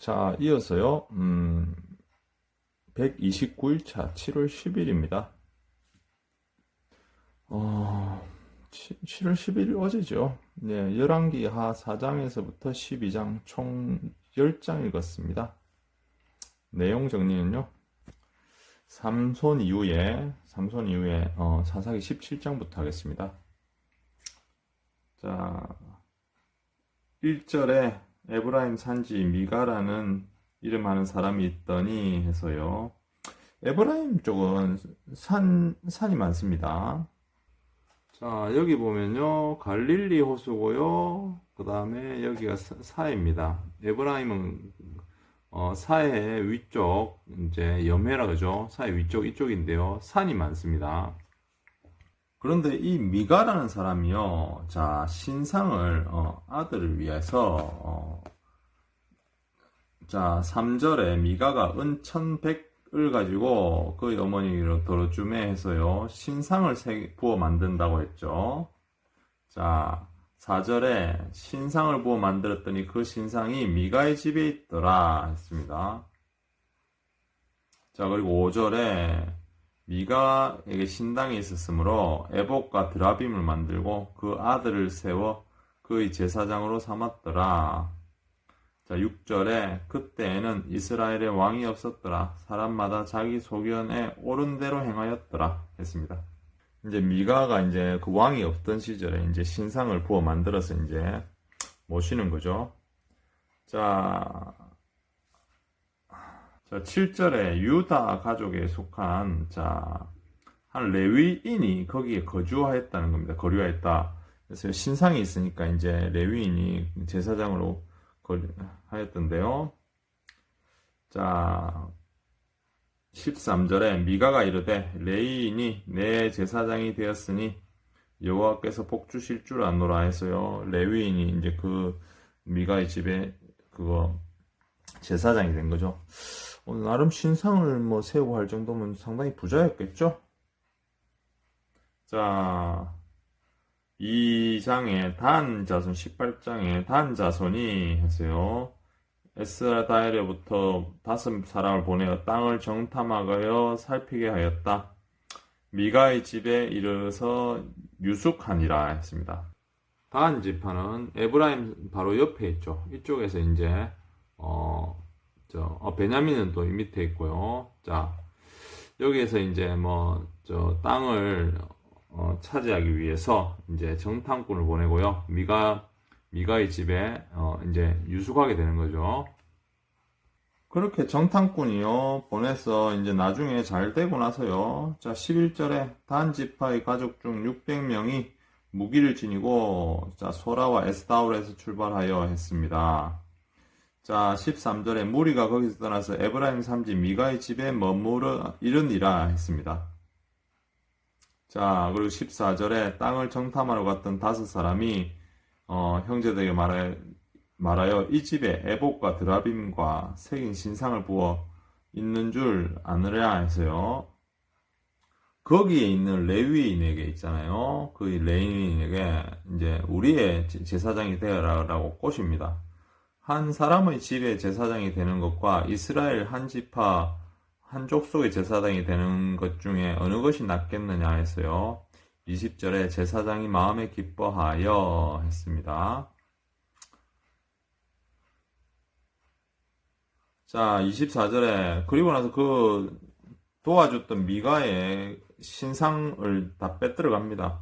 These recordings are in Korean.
자, 이어서요, 129일차 7월 10일입니다. 7월 10일 어제죠. 네, 열왕기 하 4장에서부터 12장 총 10장 읽었습니다. 내용 정리는요, 삼손 이후에 사사기 17장부터 하겠습니다. 자, 1절에 에브라임 산지 미가라는 이름하는 사람이 있더니 해서요. 에브라임 쪽은 산이 많습니다. 자, 여기 보면요. 갈릴리 호수고요. 그 다음에 여기가 사해입니다. 에브라임은 사해 위쪽, 이제 여메라 그죠? 사해 위쪽 이쪽인데요. 산이 많습니다. 그런데 이 미가라는 사람이요, 자, 신상을, 아들을 위해서, 자, 3절에 미가가 은 1100을 가지고 그 어머니로 도로주매 해서요, 신상을 부어 만든다고 했죠. 자, 4절에 신상을 부어 만들었더니 그 신상이 미가의 집에 있더라 했습니다. 자, 그리고 5절에 미가에게 신당이 있었으므로 에봇과 드라빔을 만들고 그 아들을 세워 그의 제사장으로 삼았더라. 자, 6절에 그때에는 이스라엘에 왕이 없었더라. 사람마다 자기 소견에 옳은 대로 행하였더라 했습니다. 이제 미가가 이제 그 왕이 없던 시절에 이제 신상을 부어 만들어서 이제 모시는 거죠. 자, 7절에 유다 가족에 속한 한 레위인이 거기에 거주하였다는 겁니다. 거류하였다. 그래서 신상이 있으니까 이제 레위인이 제사장으로 하였던데요. 자, 13절에 미가가 이르되 레위인이 내 제사장이 되었으니 여호와께서 복 주실 줄 아노라 해서요. 레위인이 이제 그 미가의 집에 그거 제사장이 된 거죠. 나름 신상을 세우고 할 정도면 상당히 부자였겠죠? 자, 2장에 단 자손, 18장에 단 자손이 했어요. 에스라다엘로부터 5사람을 보내어 땅을 정탐하여 살피게 하였다. 미가의 집에 이르러서 유숙하니라 했습니다. 단 지파는 에브라임 바로 옆에 있죠. 이쪽에서 이제 베냐민은 또 이 밑에 있고요. 자, 여기에서 이제 땅을 차지하기 위해서 이제 정탐꾼을 보내고요. 미가의 집에 이제 유숙하게 되는 거죠. 그렇게 정탐꾼이요 보내서 이제 나중에 잘 되고 나서요. 자, 11절에 단 지파의 가족 중 600명이 무기를 지니고 소라와 에스다올에서 출발하여 했습니다. 자, 13절에 무리가 거기서 떠나서 에브라임 산지 미가의 집에 머무르 이르니라 했습니다. 자, 그리고 14절에 땅을 정탐하러 갔던 5사람이 형제들에게 말하여 이 집에 에봇과 드라빔과 새긴 신상을 부어 있는 줄 아느냐 해서요. 거기에 있는 레위인에게 있잖아요. 그 레위인에게 이제 우리의 제사장이 되어라라고 꼬십니다. 한 사람의 집에 제사장이 되는 것과 이스라엘 한 지파 한 족속의 제사장이 되는 것 중에 어느 것이 낫겠느냐 해서요. 20절에 제사장이 마음에 기뻐하여 했습니다. 자, 24절에 그리고 나서 그 도와줬던 미가의 신상을 다 빼들어 갑니다.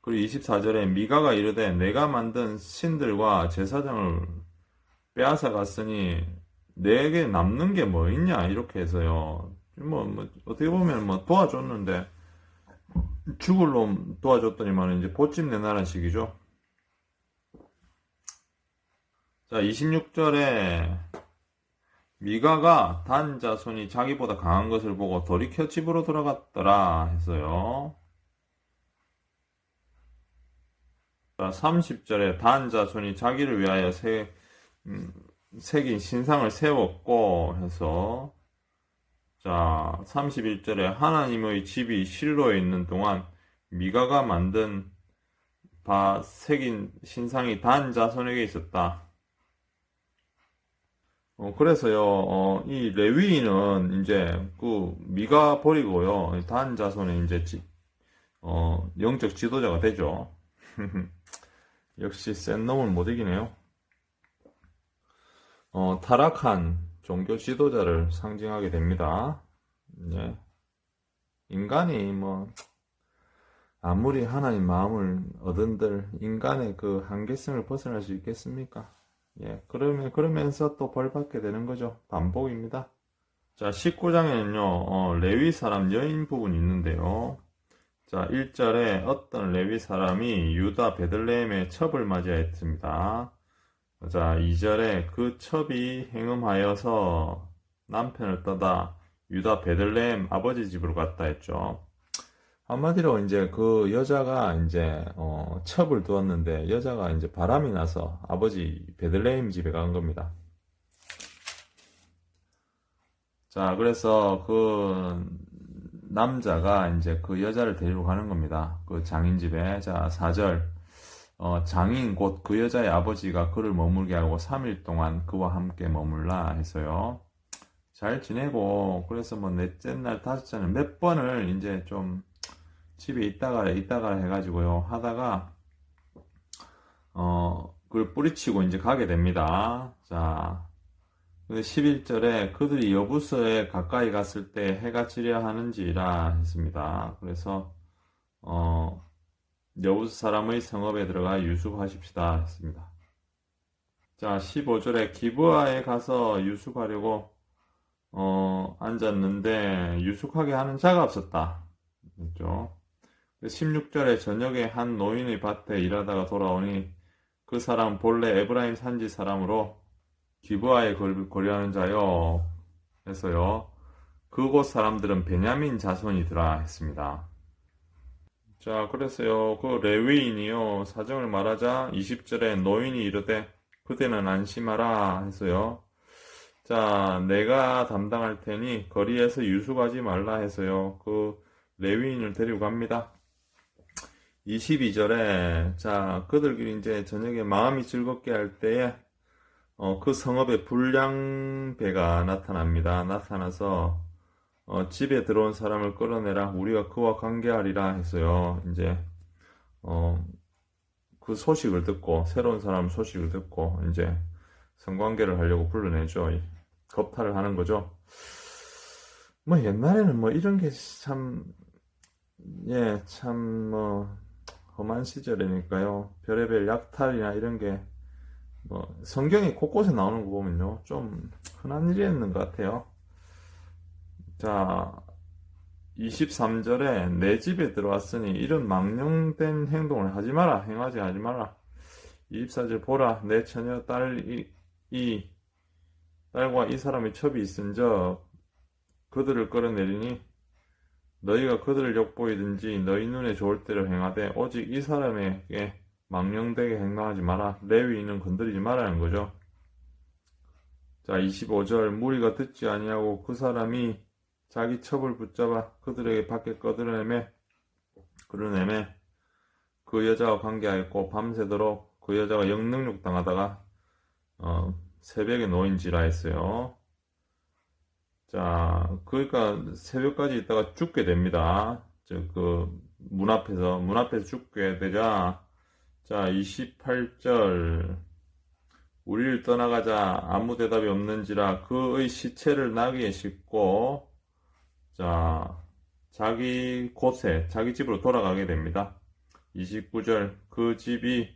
그리고 24절에 미가가 이르되 내가 만든 신들과 제사장을 빼앗아 갔으니 내게 남는 게 뭐 있냐 이렇게 해서요. 어떻게 보면 도와줬는데 죽을 놈 도와줬더니만 이제 보집 내놔라는 식이죠. 자, 26절에 미가가 단 자손이 자기보다 강한 것을 보고 돌이켜 집으로 돌아갔더라 했어요. 자, 30절에 단 자손이 자기를 위하여 새긴 신상을 세웠고 해서 자, 31절에 하나님의 집이 실로에 있는 동안 미가가 만든 바 새긴 신상이 단 자손에게 있었다. 그래서요, 이 레위인은 이제 그 미가 버리고요, 단 자손의 이제 영적 지도자가 되죠. 역시 센 놈을 못 이기네요. 타락한 종교 지도자를 상징하게 됩니다. 예. 인간이 뭐 아무리 하나님 마음을 얻은들 인간의 그 한계성을 벗어날 수 있겠습니까? 예, 그러면서 또 벌 받게 되는 거죠. 반복입니다. 자, 19장에는요, 레위 사람 여인 부분이 있는데요. 자, 1절에 어떤 레위 사람이 유다 베들레헴의 첩을 맞이하였습니다. 자, 2절에 그 첩이 행음하여서 남편을 떠다 유다 베들레헴 아버지 집으로 갔다 했죠. 한마디로 이제 그 여자가 이제 첩을 두었는데 여자가 이제 바람이 나서 아버지 베들레헴 집에 간 겁니다. 자, 그래서 그 남자가 이제 그 여자를 데리러 가는 겁니다. 그 장인 집에. 자, 4절. 장인 곧 그 여자의 아버지가 그를 머물게 하고 3일 동안 그와 함께 머물라 해서요. 잘 지내고, 그래서 뭐 넷째 날, 다섯째 날 몇 번을 이제 좀 집에 있다가 해가지고요. 하다가, 그걸 뿌리치고 이제 가게 됩니다. 자, 11절에 그들이 여부서에 가까이 갔을 때 해가 지려 하는지라 했습니다. 그래서, 여부스 사람의 성읍에 들어가 유숙하십시다 했습니다. 자, 15절에 기브아에 가서 유숙하려고 앉았는데 유숙하게 하는 자가 없었다. 그렇죠? 16절에 저녁에 한 노인의 밭에 일하다가 돌아오니 그 사람 본래 에브라임 산지 사람으로 기브아에 거류하는 자요 해서요. 그곳 사람들은 베냐민 자손이더라 했습니다. 자, 그래서요, 그 레위인이요, 사정을 말하자 20절에 노인이 이르되 그대는 안심하라 해서요. 자, 내가 담당할 테니 거리에서 유숙하지 말라 해서요. 그 레위인을 데리고 갑니다. 22절에 자, 그들끼리 이제 저녁에 마음이 즐겁게 할 때에 그 성읍에 불량배가 나타납니다. 나타나서 집에 들어온 사람을 끌어내라. 우리가 그와 관계하리라 해서요. 이제 그 소식을 듣고 새로운 사람 소식을 듣고 이제 성관계를 하려고 불러내죠. 겁탈을 하는 거죠. 뭐 옛날에는 뭐 이런 게 참 뭐 험한 시절이니까요. 별의별 약탈이나 이런 게 뭐 성경이 곳곳에 나오는 거 보면요. 좀 흔한 일이었는 것 같아요. 자, 23절에 내 집에 들어왔으니 이런 망령된 행동을 하지 마라. 행하지 마라. 24절 보라 내 처녀 딸과 이 사람의 첩이 있은적 그들을 끌어내리니 너희가 그들을 욕보이든지 너희 눈에 좋을 대로 행하되 오직 이 사람에게 망령되게 행동하지 마라. 레위인은 건드리지 말라는 거죠. 자, 25절 무리가 듣지 아니하고 그 사람이 자기 첩을 붙잡아 그들에게 밖에 끌어내매 그 여자와 관계하였고 밤새도록 그 여자가 영능욕 당하다가 새벽에 노인지라 했어요. 자, 그러니까 새벽까지 있다가 죽게 됩니다. 문 앞에서 죽게 되자. 자, 28절 우리를 떠나가자 아무 대답이 없는지라 그의 시체를 나귀에 싣고 자, 자기 곳에 자기 집으로 돌아가게 됩니다. 29절 그 집에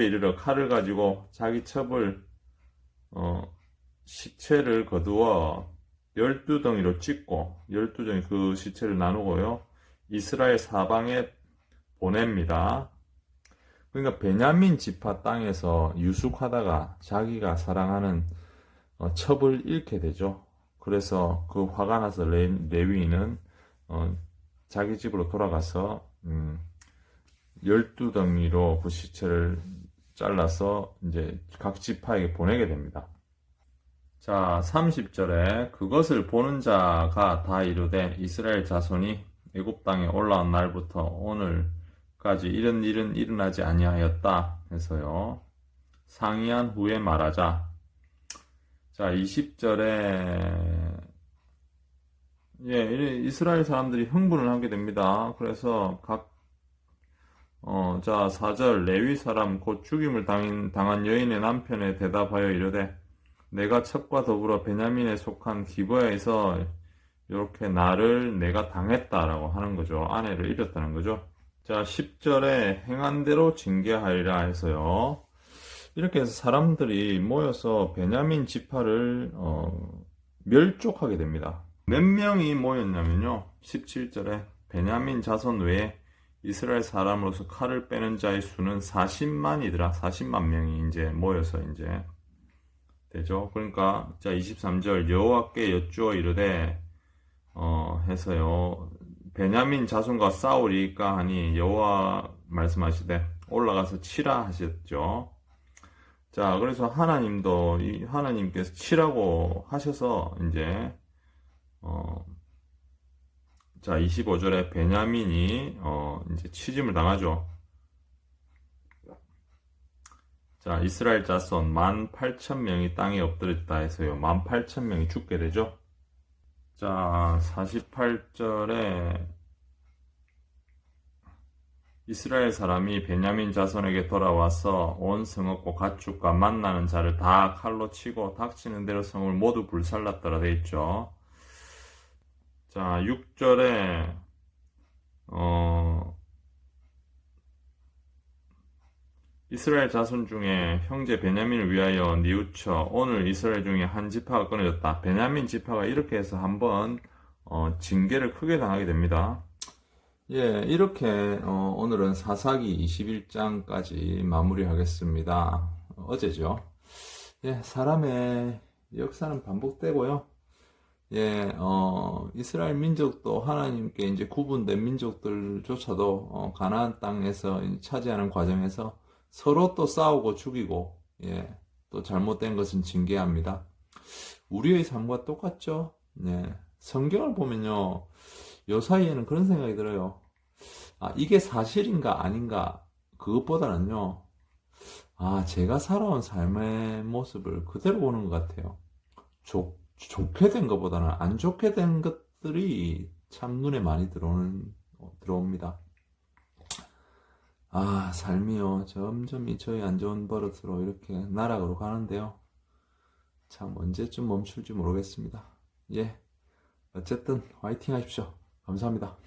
이르러 칼을 가지고 자기 첩을 시체를 거두어 12덩이로 찢고 12덩이 그 시체를 나누고요. 이스라엘 사방에 보냅니다. 그러니까 베냐민 지파 땅에서 유숙하다가 자기가 사랑하는 첩을 잃게 되죠. 그래서 그 화가 나서 레위인은 자기 집으로 돌아가서 12덩이로 그 시체를 잘라서 이제 각 지파에게 보내게 됩니다. 자, 30절에 그것을 보는 자가 다 이르되 이스라엘 자손이 애굽 땅에 올라온 날부터 오늘까지 이런 일은 일어나지 아니하였다 해서요. 상이한 후에 말하자. 자, 20절에 이스라엘 사람들이 흥분을 하게 됩니다. 그래서 자, 4절 레위 사람 곧 죽임을 당한 여인의 남편에 대답하여 이르되 내가 첩과 더불어 베냐민에 속한 기브야에서 이렇게 나를 내가 당했다라고 하는 거죠. 아내를 잃었다는 거죠. 자, 10절에 행한 대로 징계하리라 해서요. 이렇게 해서 사람들이 모여서 베냐민 지파를 멸족하게 됩니다. 몇 명이 모였냐면요. 17절에 베냐민 자손 외에 이스라엘 사람으로서 칼을 빼는 자의 수는 40만이더라. 40만 명이 이제 모여서 이제 되죠. 그러니까 자 23절 여호와께 여쭈어 이르되 해서요. 베냐민 자손과 싸우리까 하니 여호와 말씀하시되 올라가서 치라 하셨죠. 자, 그래서 하나님께서 치라고 하셔서 이제 자 25절에 베냐민이 이제 치짐을 당하죠. 자, 이스라엘 자손 18,000명이 땅에 엎드렸다 해서요. 18,000명이 죽게 되죠. 자, 48절에 이스라엘 사람이 베냐민 자손에게 돌아와서 온 성읍과 가축과 만나는 자를 다 칼로 치고 닥치는 대로 성을 모두 불살랐더라 돼 있죠. 자, 6절에 이스라엘 자손 중에 형제 베냐민을 위하여 뉘우쳐 오늘 이스라엘 중에 한 지파가 끊어졌다. 베냐민 지파가 이렇게 해서 한번 징계를 크게 당하게 됩니다. 예, 이렇게 오늘은 사사기 21장까지 마무리하겠습니다. 어제죠. 예, 사람의 역사는 반복되고요. 예, 이스라엘 민족도 하나님께 이제 구분된 민족들조차도 가나안 땅에서 차지하는 과정에서 서로 또 싸우고 죽이고, 예, 또 잘못된 것은 징계합니다. 우리의 삶과 똑같죠? 네. 성경을 보면요, 요 사이에는 그런 생각이 들어요. 아, 이게 사실인가 아닌가, 그것보다는요, 아, 제가 살아온 삶의 모습을 그대로 보는 것 같아요. 좋게 된 것보다는 안 좋게 된 것들이 참 눈에 많이 들어옵니다. 아, 삶이요. 점점 저희 안 좋은 버릇으로 이렇게 나락으로 가는데요. 참 언제쯤 멈출지 모르겠습니다. 예. 어쨌든 화이팅 하십시오. 감사합니다.